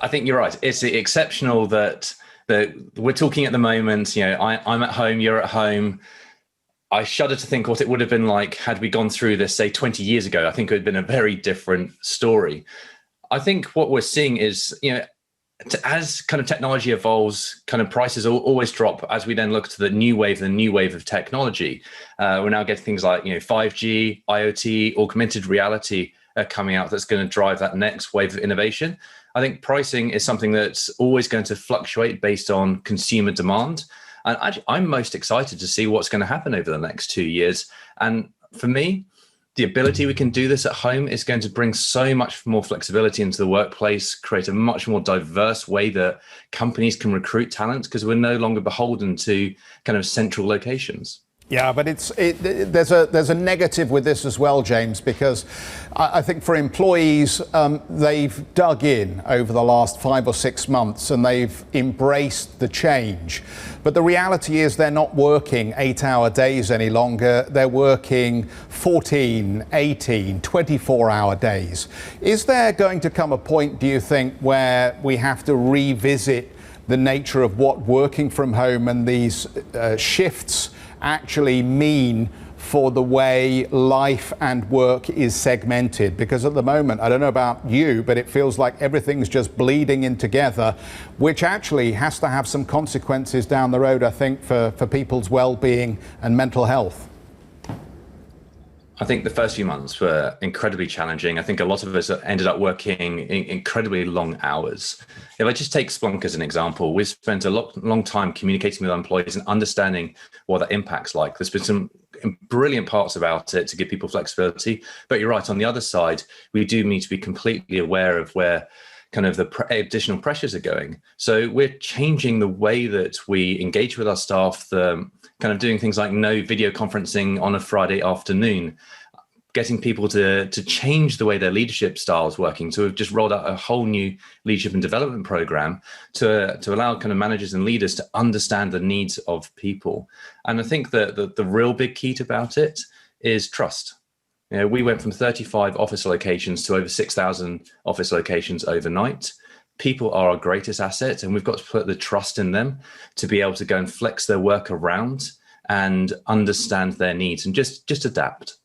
I think you're right. It's exceptional that we're talking at the moment. I'm at home, you're at home. I shudder to think what it would have been like had we gone through this, say, 20 years ago. I think it would have been a very different story. I think what we're seeing is, as kind of technology evolves, kind of prices always drop as we then look to the new wave of technology. We're now getting things like 5G, IoT, augmented reality coming out that's going to drive that next wave of innovation. I think pricing is something that's always going to fluctuate based on consumer demand. And I'm most excited to see what's going to happen over the next 2 years. And for me, the ability we can do this at home is going to bring so much more flexibility into the workplace, create a much more diverse way that companies can recruit talent, because we're no longer beholden to kind of central locations. Yeah, but there's a negative with this as well, James, because I think for employees, they've dug in over the last 5 or 6 months and they've embraced the change. But the reality is they're not working 8-hour days any longer. They're working 14, 18, 24-hour days. Is there going to come a point, do you think, where we have to revisit the nature of what working from home and these shifts actually mean for the way life and work is segmented? Because at the moment, I don't know about you, but it feels like everything's just bleeding in together, which actually has to have some consequences down the road, I think, for people's well-being and mental health. I think the first few months were incredibly challenging. I think a lot of us ended up working incredibly long hours. If I just take Splunk as an example, we've spent a long time communicating with our employees and understanding what that impact's like. There's been some brilliant parts about it to give people flexibility. But you're right, on the other side, we do need to be completely aware of where kind of the additional pressures are going. So we're changing the way that we engage with our staff, kind of doing things like no video conferencing on a Friday afternoon, getting people to change the way their leadership style is working. So we've just rolled out a whole new leadership and development program to allow kind of managers and leaders to understand the needs of people. And I think that the real big key about it is trust. We went from 35 office locations to over 6,000 office locations overnight. People are our greatest asset, and we've got to put the trust in them to be able to go and flex their work around and understand their needs and just adapt.